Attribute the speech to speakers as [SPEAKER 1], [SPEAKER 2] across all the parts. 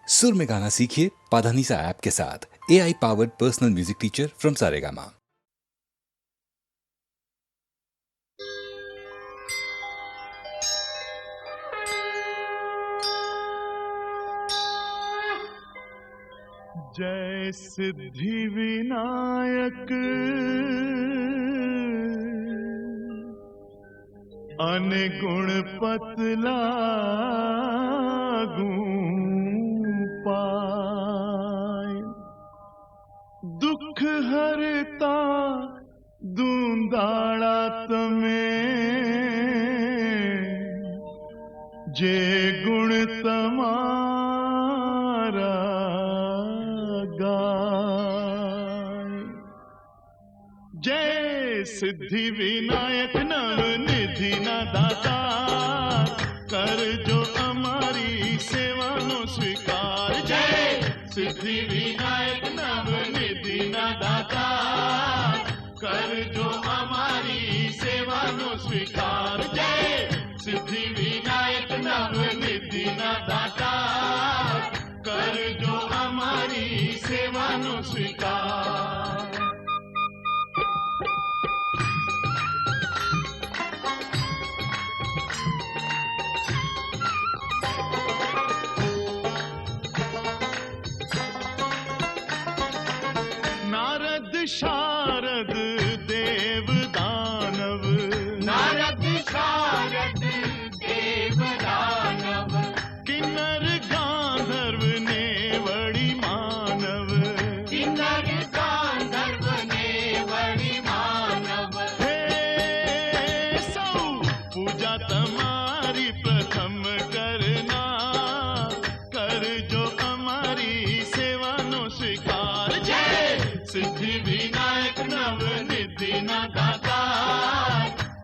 [SPEAKER 1] सुर में गाना सीखिए पाधानीसा ऐप के साथ। AI powered personal music teacher from Saregama.
[SPEAKER 2] जय सिद्धि विनायक अनगुण पतलागू पाय, दुख हरता दूंदाड़ा तमें, जे गुण तमारा गाय। जय सिद्धि विनायक नवनिधि ना दाता, कर जो हमारी सेवा नो स्वीकार। जय सिद्धि विनायक नवनिधि ना दाता, कर जो हमारी सेवा नो स्वीकार। जय सिद्धि विनायक नवनिधि ना दाता, कर जो हमारी सेवा नो स्वीकार। नारद शारद देव दानव, नारद शारद देव दानव, किन्नर गांधर्व ने बड़ी मानव, किन्नर गांधर्व ने बड़ी मानव। हे सौ पूजा तमारी प्रथम करना, कर जो हमारी सेवा नो स्वीकार। जय सिद्धि विनायक नवनिधि ना दाता,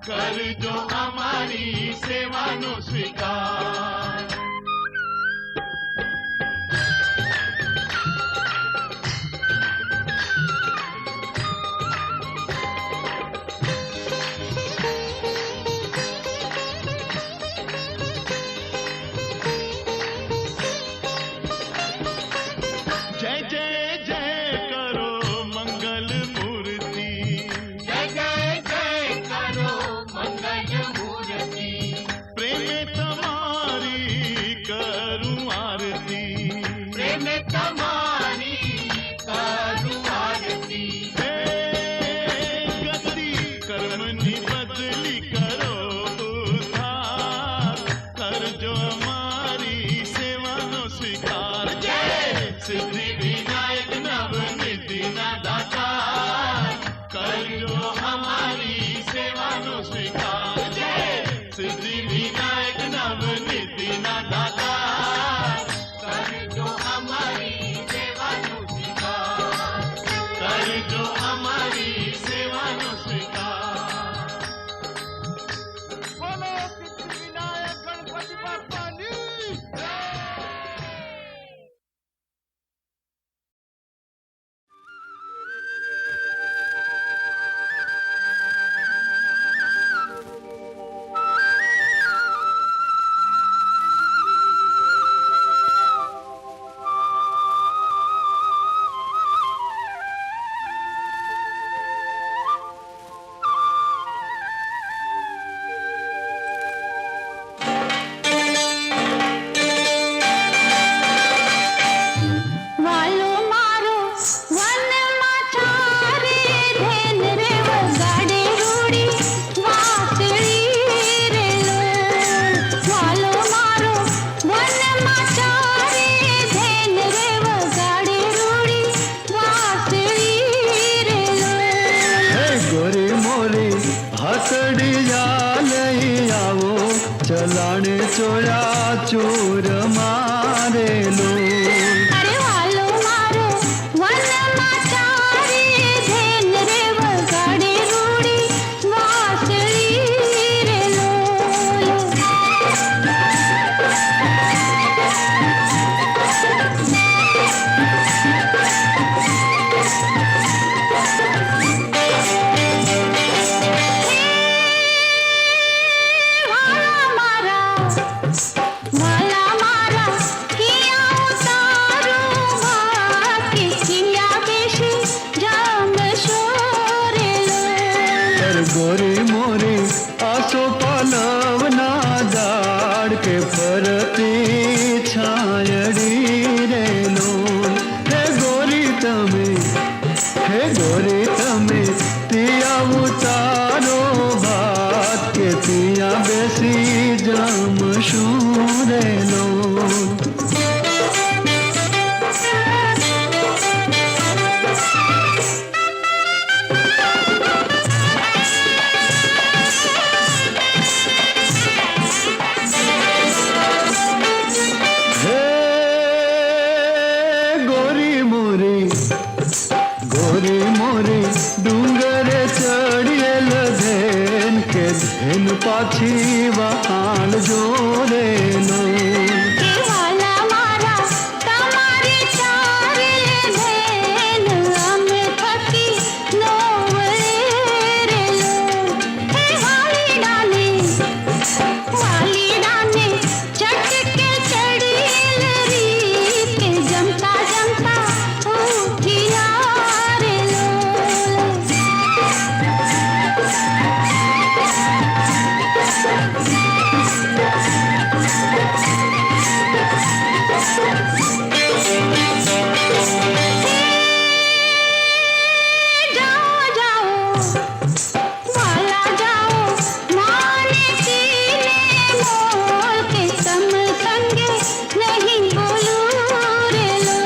[SPEAKER 2] कर जो हमारी सेवा नो स्वीकार। जय जय जय करो मंगल मूर्ति, जय जय जय करो मंगल मूर्ति, प्रेम तुम्हारी करूं आरती, प्रेम तुम्हारी करूं आरती। हे गति कर्मनि बदली करो उद्धार, कर जो हमारी सेवा नो स्वीकार। जय सिद्धि विनायक नवनिधि ना दाता, कर जो हमारी सेवा नो स्वीकार। जय सिद्धि विनायक नवनिधि ना दाता, कर जो हमारी सेवा नो स्वीकार, कर जो हमारी सेवा नो स्वीकार। बोलो सिद्धि विनायक गणपति बाप्पा की जय। चलाने चोया चोर मारे लो।
[SPEAKER 3] अरे वालो मारो वन माचारी धेन रे वगाड़ी रूड़ी वासड़ी रे लोलो। वाला मारा किया
[SPEAKER 4] गोरी मोरी डूंगर चढ़ियल धेन के धेन पाछी वहाल जोरे नो
[SPEAKER 3] એ વાલા મારા તમારી ચારે ધેન અમે થકી નો વરેલો હે વાલી ડાને ચટકે ચડીલ રીત જમતા જમતા ઉઠિયા રે જાઓ જાઓ વાલા જાઓ માને સીને મોલ કે તમ સંગે નહીં બોલું રે લો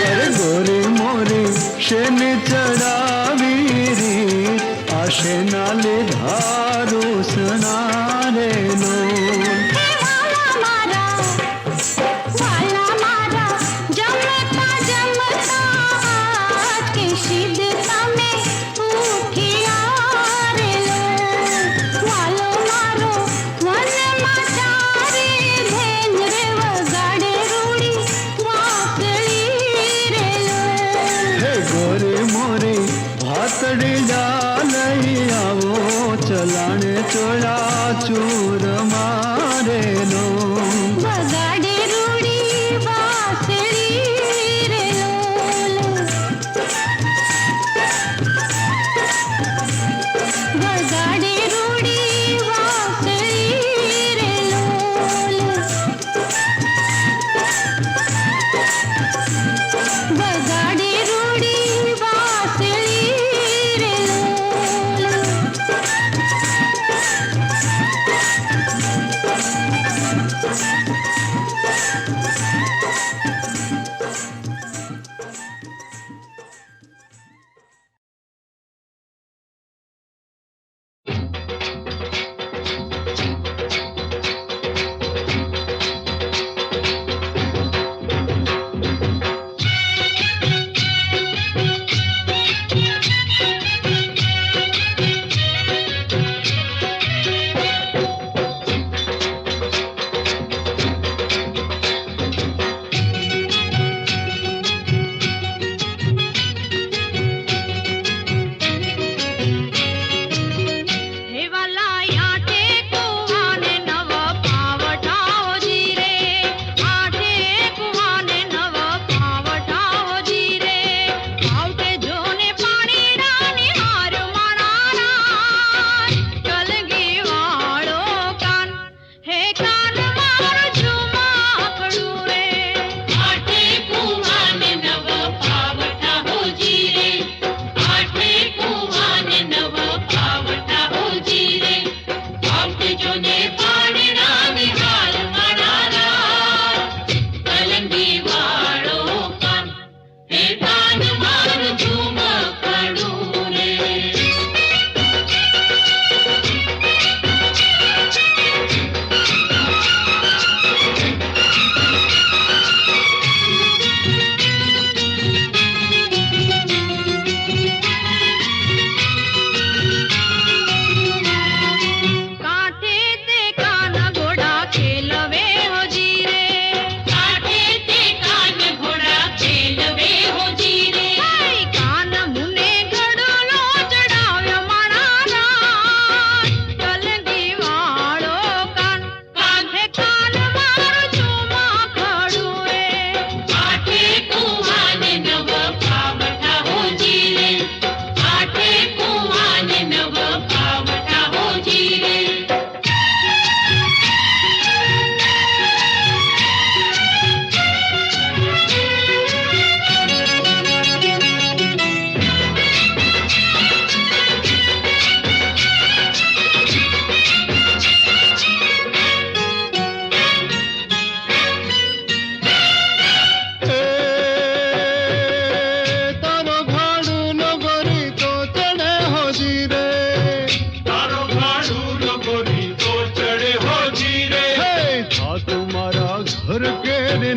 [SPEAKER 4] अरे गोरी मोरी शेन चढ़ावी री आशे नाले धारू सनारे नो
[SPEAKER 3] હે વાલા મારા જમતા જમતા આજ કે સિદ્ધ તમે ઉઠિયા રે લો વાલો મારો વનમાં ચારે ધેન રે વગાડે રૂડી વાસળી રે લો
[SPEAKER 4] हे गोरी मोरी भातड़ी जा नहीं आवो चलाने चोला चूर मारे नो
[SPEAKER 3] વગાડે રૂડી વાસળી રે લોલ વગાડે રૂડી વાસળી રે લોલ વગાડે રૂડી વાસળી રે લોલ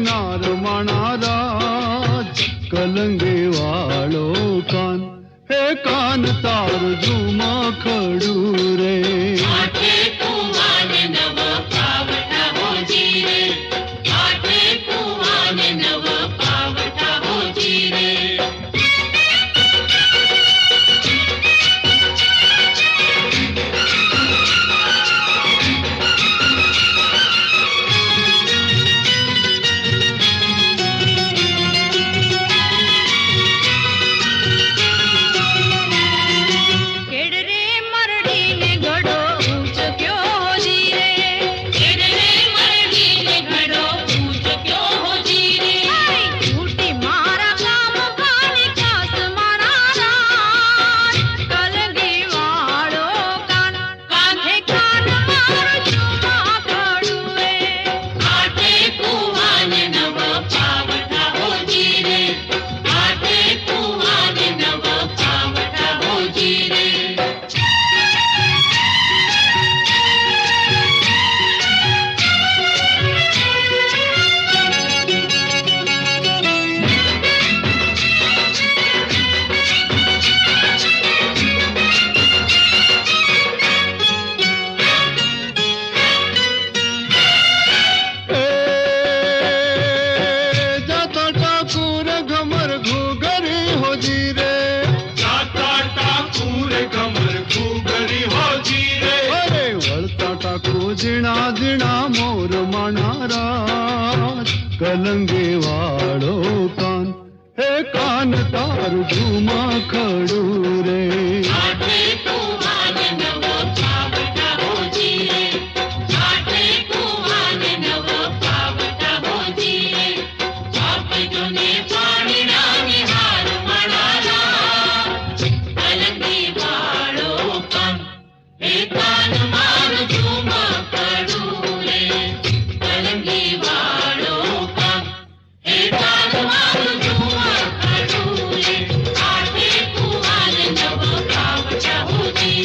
[SPEAKER 4] નાર માણા રાજ કલંગી વાળો કાન હે કાન તારું ઝુમા ખડું રે
[SPEAKER 3] આઠે કુવાને નવ પાવઠા હોજી રે આઠે કુવાને નવ પાવઠા હોજી રે
[SPEAKER 4] જીણા જીણા મોર માણારા કલંગે વાળો કાન હે કાન તારું ઝુમા ખડું રે
[SPEAKER 3] આઠે કુવાને નવ પાવઠા હોજી રે આઠે કુવાને નવ પાવઠા હોજી રે આપજોને પાણીના નિહાર મણાલા કલંગી વાળો કાન હે કાન મારું ઝુમા ખડું રે કલંગી વાળો કાન હે કાન મારું ઝુમા ખડું રે આઠે કુવાને નવ પાવઠા હોજી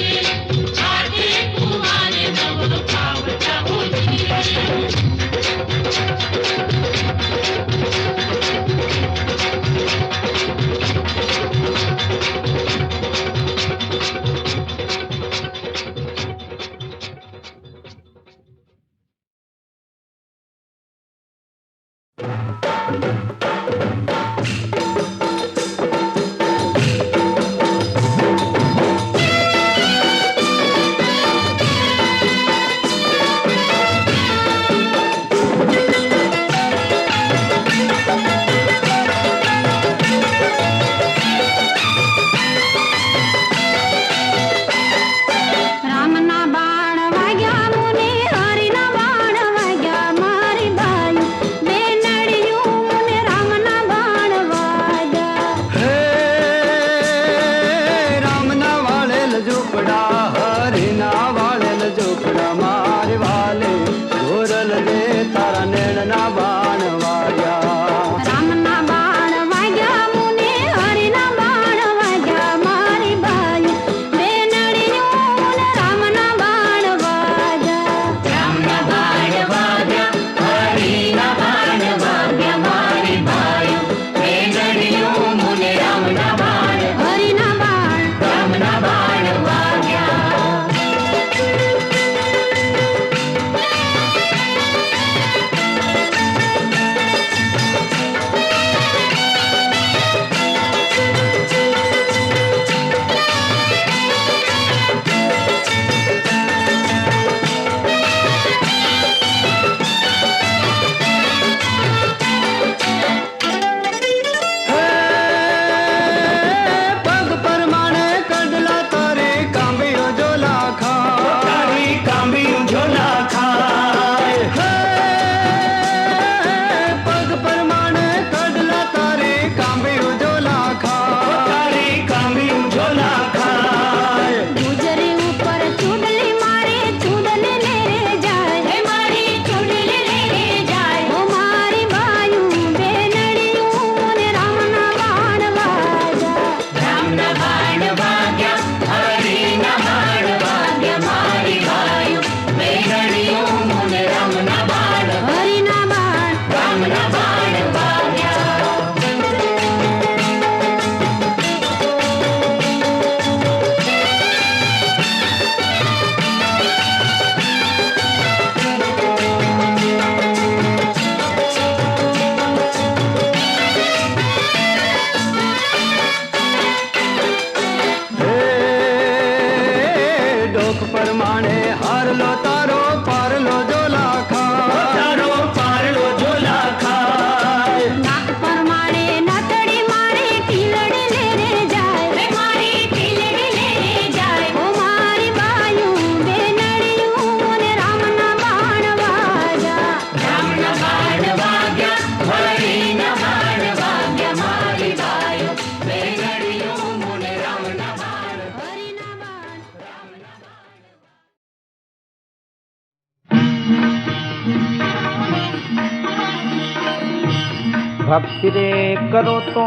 [SPEAKER 5] भक्ति रे करो तो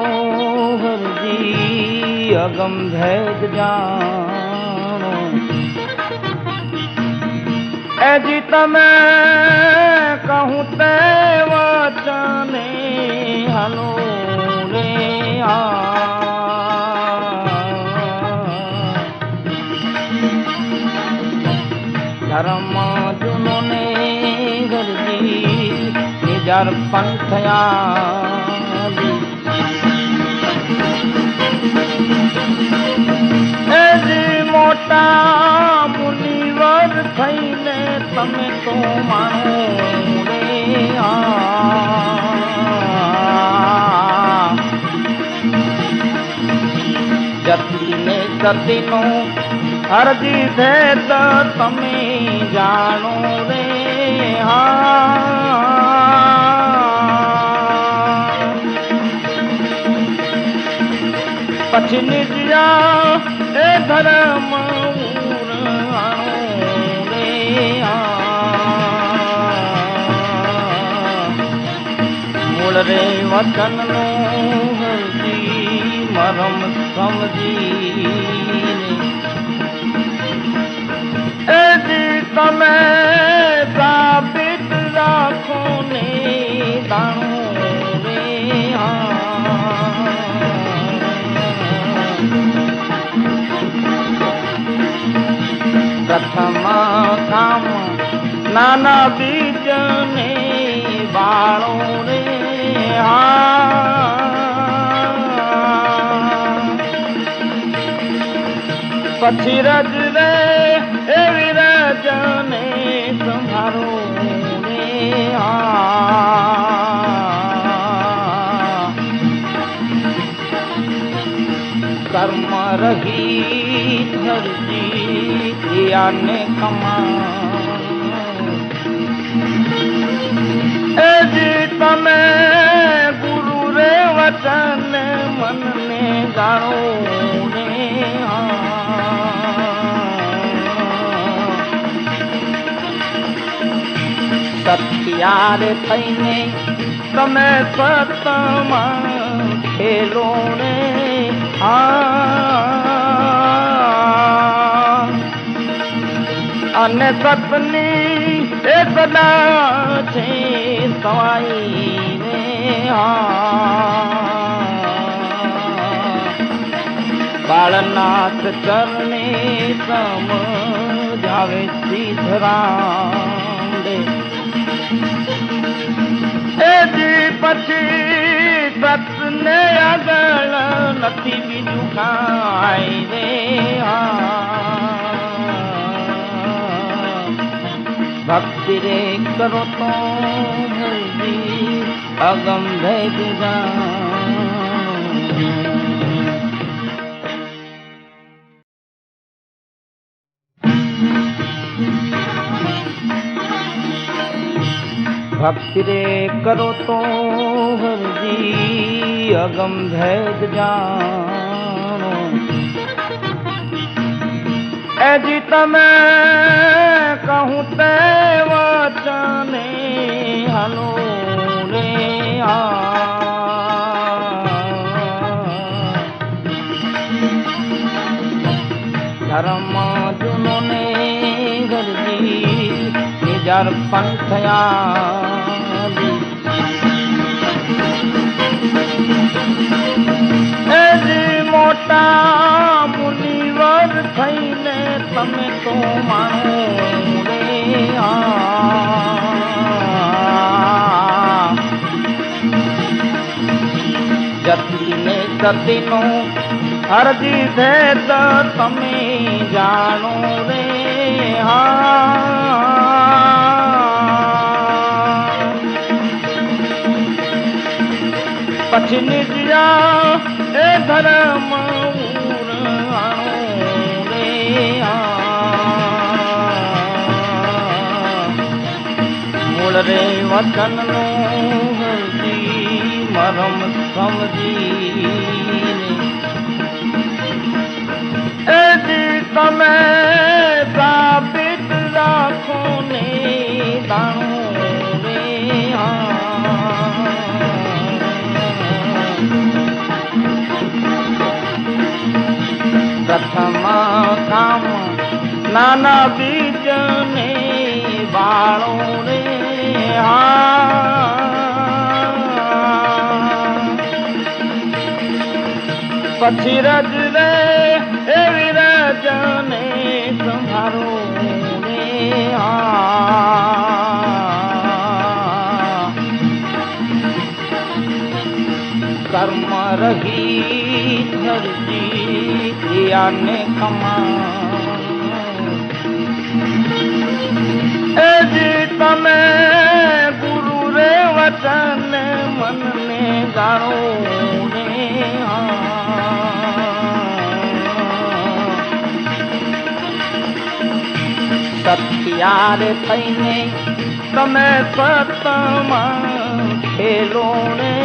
[SPEAKER 5] हर जी अगम भेद जानो ए जी तमे कहूँ ते वचने हलो रे आ धर्म जुनो ने गरजी निजार पंथया मोटा मुनिवर थईने तमे तो मानो रे आ जति ने सतीनो अर्जी थे तो तमे जानो रे आ પછી નિજ્યા એ ધર્મ રે મૂળ રે વચન નો હરજી મરમ સમજી એ જી તમે સાબિત રાખો ને દાણો રે પ્રથમ કામ નાના બીજ ને બાળો રે પછી રજ રે એવી રજ ને સંભાળો રે કર્મ રહી ધરજી ક્રિયાને કમા એ જી તમે ગુરુ રે વચન મનને જાણો રે સત્યારે થઈને તમે સતમાં ખેલો રે અને સતની એ સદા છે સવાઈ રે બાળનાથ ચરણે સમજાવે સીધરામ રે એથી પછી સતને આગળ નથી બીજું કાંઈ રે ભક્તિ રે કરો તો હરજી અગમ ભેદ भक्ति रे करो तो हरजी अगम भेद जानो ऐजी तमे कहूँ ते वचने हलो रे धर्म जुनो ने गरजी निजार पंथया મોટા મુનિવર થઈને તમે તો માણો રે જતિને સતીનો અરજી છે તો તમે જાણો રે પછી નિજ્યા એ ધર્મ રે મૂળ રે વચન નો હરજી મરમ સમજી એથી તમે સાબિત રાખો ને દાણો રે પ્રથમ કામ નાના બીજને બાળો રે પછી રજ રે એવી રજને સંભાળો રે કર્મ રહી ધરજી ક્રિયાને કમા એ જી તમે ગુરુ રે વચન મનને જાણો રે સત્યારે થઈને તમે સતમાં ખેલો ને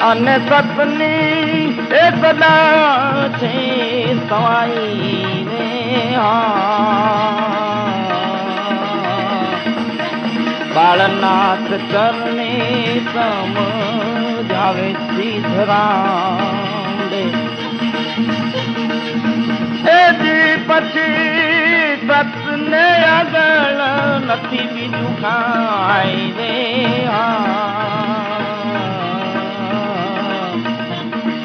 [SPEAKER 5] અને સતની એ સદા છે સવાઈ રે બાળનાથ ચરણે સમજાવે શ્રીધરામ રે એજી પછી સતને આગળ નથી બીજું કાંઈ રે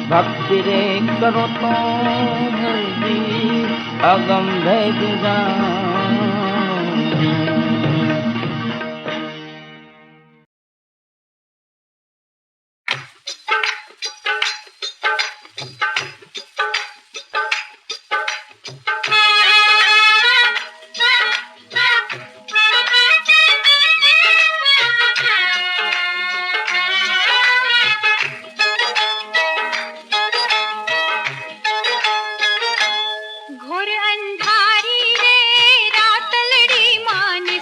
[SPEAKER 5] ભક્તિ રે કરો તો જલ્દી અગમ ભેગ જા
[SPEAKER 6] घोर अंधारी रे रातलड़ी मान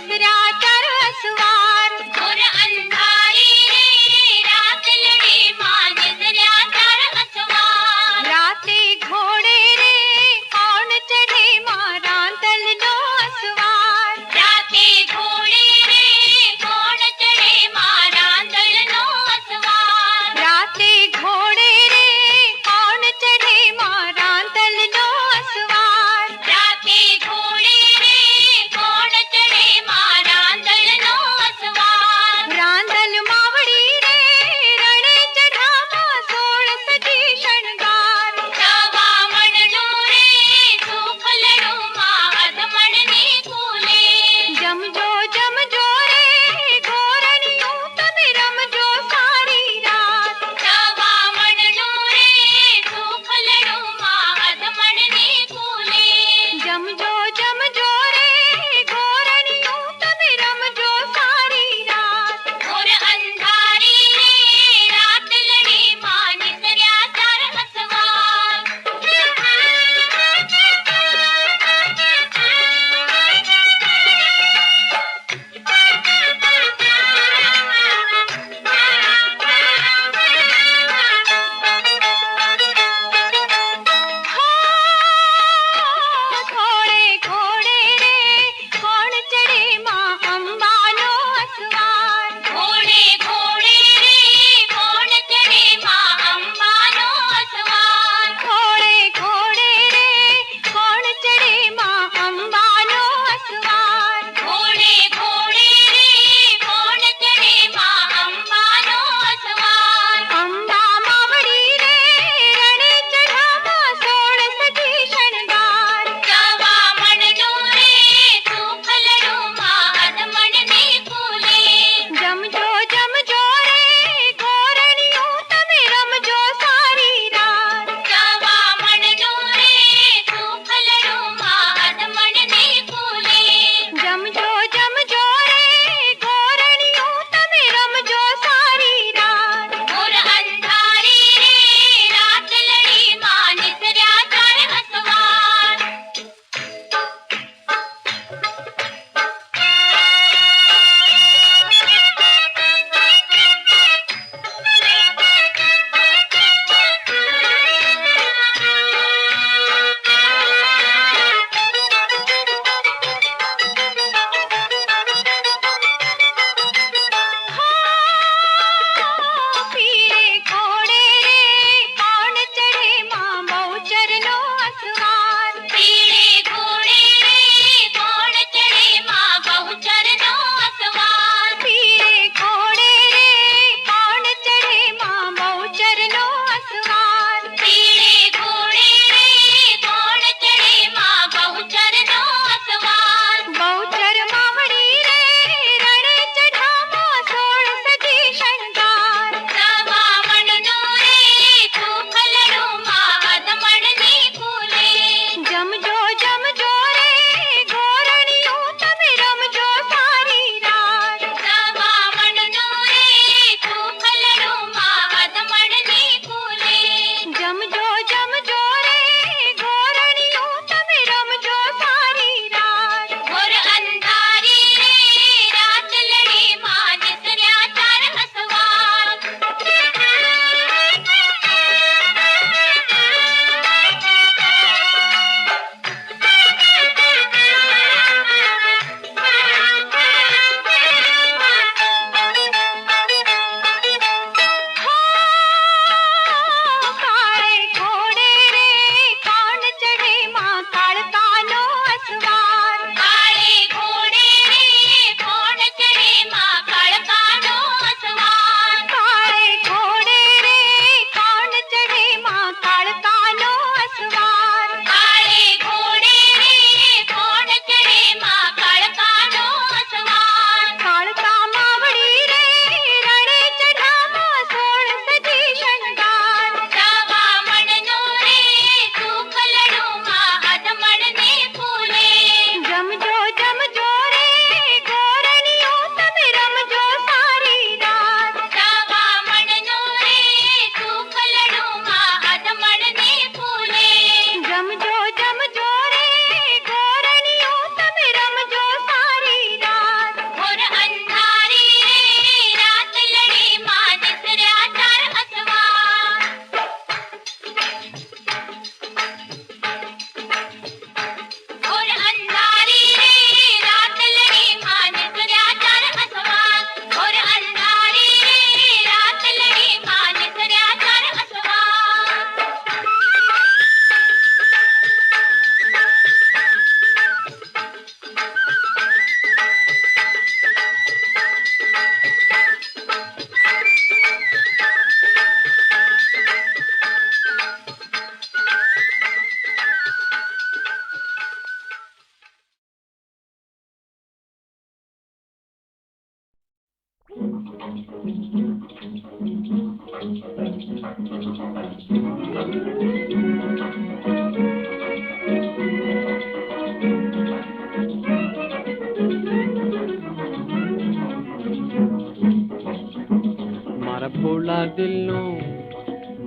[SPEAKER 6] મારા ભોળા દિલનું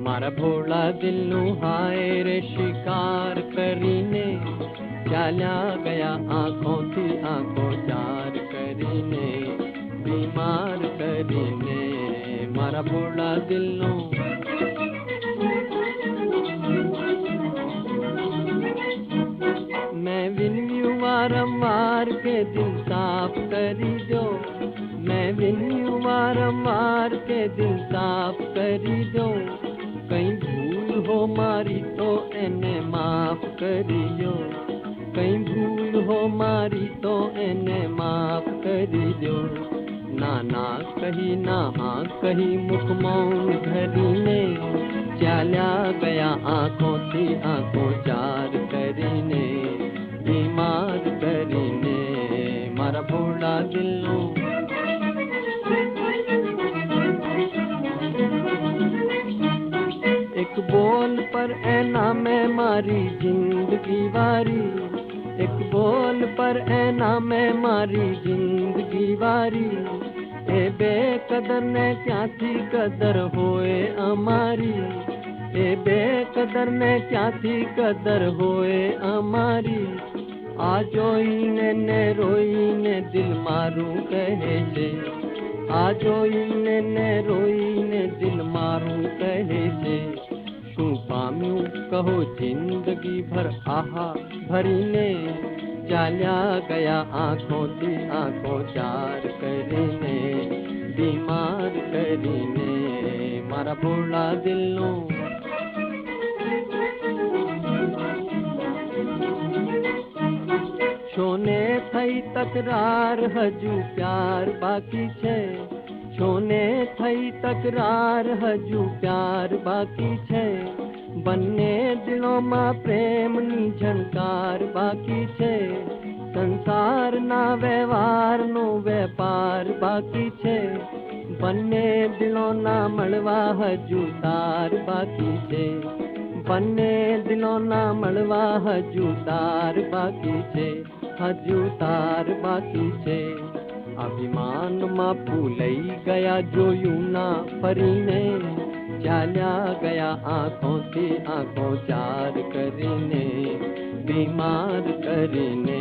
[SPEAKER 6] મારા ભોળા દિલનું હાય રે શિકાર કરીને ચાલ્યા ગયા આંખોથી આંખો ચાર કરીને બીમાર કરીને મારા ભોળા દિલનું मैं विनम्यू वारंवार के दिल साफ करी दो मैं विनम्यू वारंवार के दिल साफ करी दो कहीं भूल हो मारी तो एने माफ करियो कहीं भूल हो मारी तो एने माफ करी दो ना कही ना हाँ कही मुख मौन धरीने ચાલ્યા ગયા આંખોથી આંખો ચાર કરીને બીમાર કરીને મારા ભોળા દિલનું એક બોલ પર એના મેં મારી જિંદગી વારી એક બોલ પર એના મેં મારી જિંદગી વારી એ બેકદર ને ક્યાંથી કદર હોય અમારી એ બેકદર ને ક્યાંથી કદર હોય અમારી આ જોઈને ને રોઈને દિલ મારું કહે છે આ જોઈને ને રોઈને દિલ મારું કહે છે શું પામ્યું કહો જિંદગી ભર આહા ભરીને ચાલ્યા ગયા આંખોથી આંખો ચાર કરીને બીમાર કરીને મારા ભોળા દિલનું છોને થઈ તકરાર હજુ પ્યાર બાકી છે છોને થઈ તકરાર હજુ પ્યાર બાકી છે બંને દિલોમાં પ્રેમની ઝંકાર બાકી છે સંસારના વ્યવહારનો વેપાર બાકી છે બંને દિલોના મળવા હજુ તાર બાકી છે બંને દિલોના મળવા હજુ તાર બાકી છે હજુ તાર બાકી છે અભિમાનમાં ભૂલાઈ ગયા જોયું ના ફરીને ચાલ્યા ગયા આંખોથી આંખો ચાર કરીને બીમાર કરીને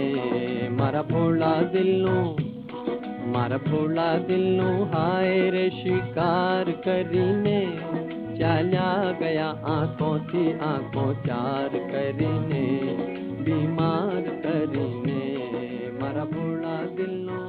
[SPEAKER 6] મારા ભોળા દિલનું હાય રે શિકાર કરીને ચાલ્યા ગયા આંખોથી આંખો ચાર કરીને બીમાર કરીને મારા ભોળા દિલનું